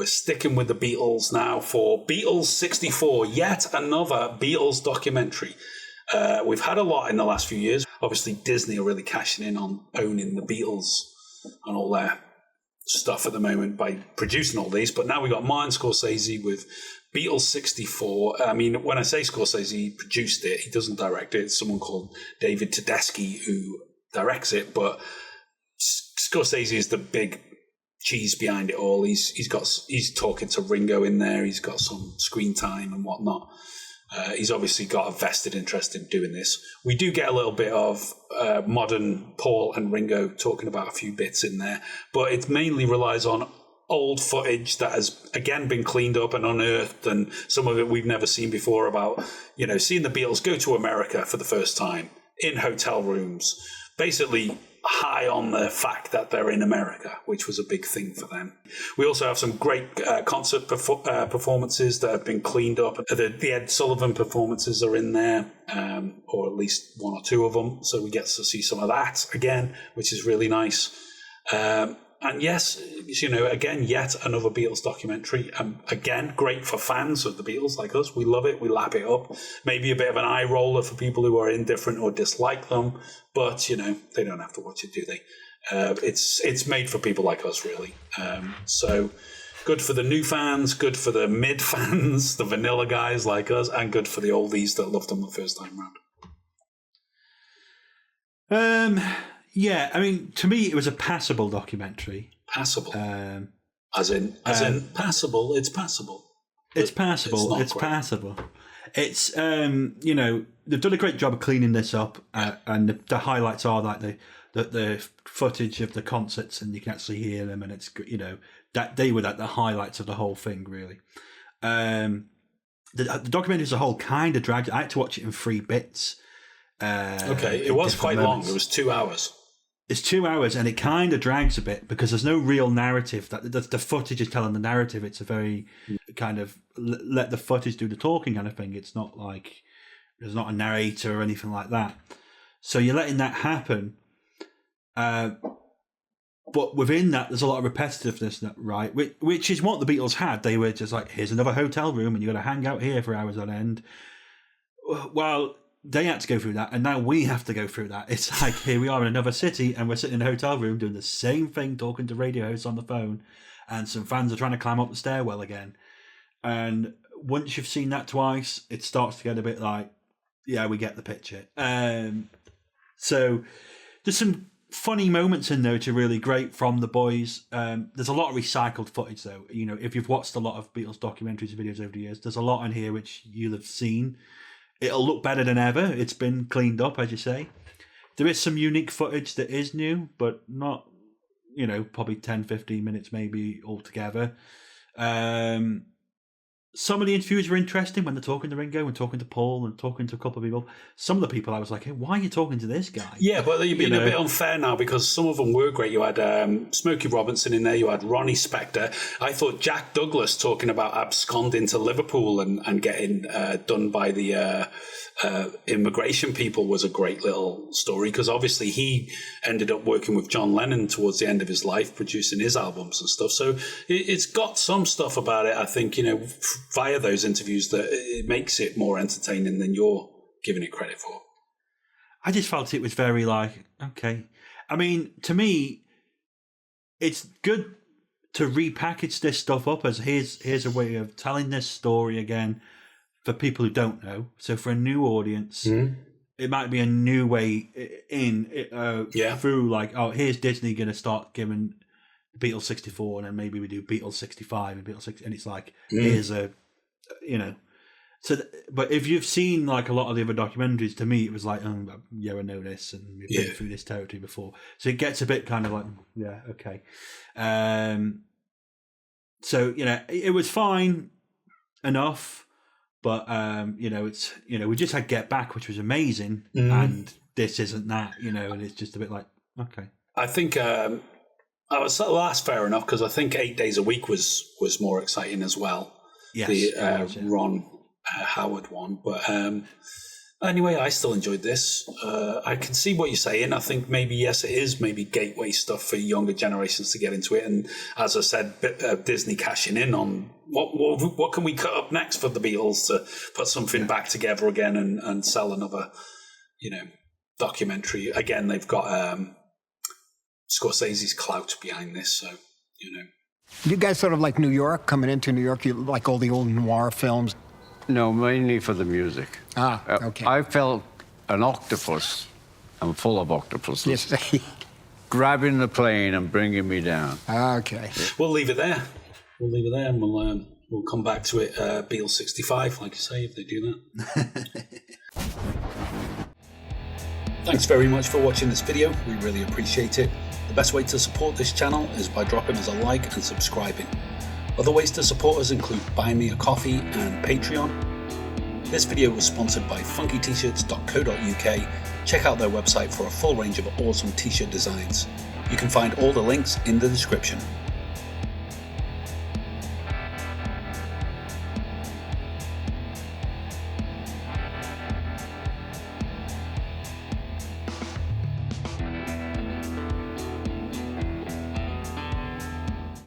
we're sticking with the Beatles now for Beatles 64, yet another Beatles documentary. We've had a lot in the last few years. Obviously, Disney are really cashing in on owning the Beatles and all their stuff at the moment by producing all these. But now we got Martin Scorsese with Beatles 64. I mean, when I say Scorsese, he produced it. He doesn't direct it. It's someone called David Tedeschi who directs it. But Scorsese is the big cheese behind it all. He's talking to Ringo in there. He's got some screen time and whatnot. He's obviously got a vested interest in doing this. We do get a little bit of modern Paul and Ringo talking about a few bits in there, but it mainly relies on old footage that has, again, been cleaned up and unearthed, and some of it we've never seen before about, seeing the Beatles go to America for the first time in hotel rooms, basically high on the fact that they're in America, which was a big thing for them. We also have some great concert performances that have been cleaned up. The Ed Sullivan performances are in there, or at least one or two of them. So we get to see some of that again, which is really nice. And yes, again, yet another Beatles documentary. Again, great for fans of the Beatles like us. We love it. We lap it up. Maybe a bit of an eye roller for people who are indifferent or dislike them. But, they don't have to watch it, do they? It's made for people like us, really. So good for the new fans, good for the mid fans, the vanilla guys like us, and good for the oldies that loved them the first time round. Yeah, I mean, to me, it was a passable documentary. Passable? As in passable, it's passable. It's passable, it's passable. It's, they've done a great job of cleaning this up, and the highlights are like the footage of the concerts, and you can actually hear them, and it's, that they were like the highlights of the whole thing, really. The documentary as a whole kind of dragged. I had to watch it in 3 bits. Okay, it was quite long. It was 2 hours. It's 2 hours, and it kind of drags a bit because there's no real narrative. That the footage is telling the narrative. It's a very kind of let the footage do the talking kind of thing. It's not like there's not a narrator or anything like that. So you're letting that happen. But within that, there's a lot of repetitiveness, right? Which is what the Beatles had. They were just like, here's another hotel room, and you're going to hang out here for hours on end. Well, they had to go through that, and now we have to go through that. It's like, here we are in another city, and we're sitting in a hotel room doing the same thing, talking to radio hosts on the phone, and some fans are trying to climb up the stairwell again. And once you've seen that twice, it starts to get a bit like, yeah, we get the picture. So there's some funny moments in there which are really great from the boys. There's a lot of recycled footage, though. If you've watched a lot of Beatles documentaries and videos over the years, there's a lot in here which you'll have seen. It'll look better than ever. It's been cleaned up, as you say. There is some unique footage that is new, but not, probably 10, 15 minutes maybe altogether. Some of the interviews were interesting when they're talking to Ringo and talking to Paul and talking to a couple of people. Some of the people I was like, hey, why are you talking to this guy? Yeah, but you're being a bit unfair now because some of them were great. You had Smokey Robinson in there. You had Ronnie Spector. I thought Jack Douglas talking about absconding to Liverpool and getting done by the immigration people was a great little story because obviously he ended up working with John Lennon towards the end of his life, producing his albums and stuff. So it's got some stuff about it, I think, via those interviews that it makes it more entertaining than you're giving it credit for. I just felt it was very like, okay. I mean, to me, it's good to repackage this stuff up as here's a way of telling this story again for people who don't know. So for a new audience, it might be a new way through like, oh, here's Disney going to start giving Beatles 64 and then maybe we do Beatles 65 and Beatles 60. And it's like, here's a, but if you've seen like a lot of the other documentaries, to me, it was like, oh, yeah, I know this and we've been through this territory before. So it gets a bit kind of like, yeah, okay. So, it was fine enough. But it's we just had Get Back, which was amazing, and this isn't that, and it's just a bit like, okay. I think that's fair enough because I think 8 Days a Week was more exciting as well. Yes, the Ron Howard one, but Anyway, I still enjoyed this. I can see what you're saying. I think maybe, yes, it is maybe gateway stuff for younger generations to get into it. And as I said, Disney cashing in on what can we cut up next for the Beatles to put something back together again and sell another, documentary. Again, they've got Scorsese's clout behind this, so, You guys sort of like New York, coming into New York, you like all the old noir films? No, mainly for the music. Okay. I felt an octopus. I'm full of octopuses. Yes. Grabbing the plane and bringing me down. Okay. We'll leave it there. And we'll come back to it. Beatles 65, like you say, if they do that. Thanks very much for watching this video. We really appreciate it. The best way to support this channel is by dropping us a like and subscribing. Other ways to support us include Buy Me a Coffee and Patreon. This video was sponsored by funkyt-shirts.co.uk. Check out their website for a full range of awesome t-shirt designs. You can find all the links in the description.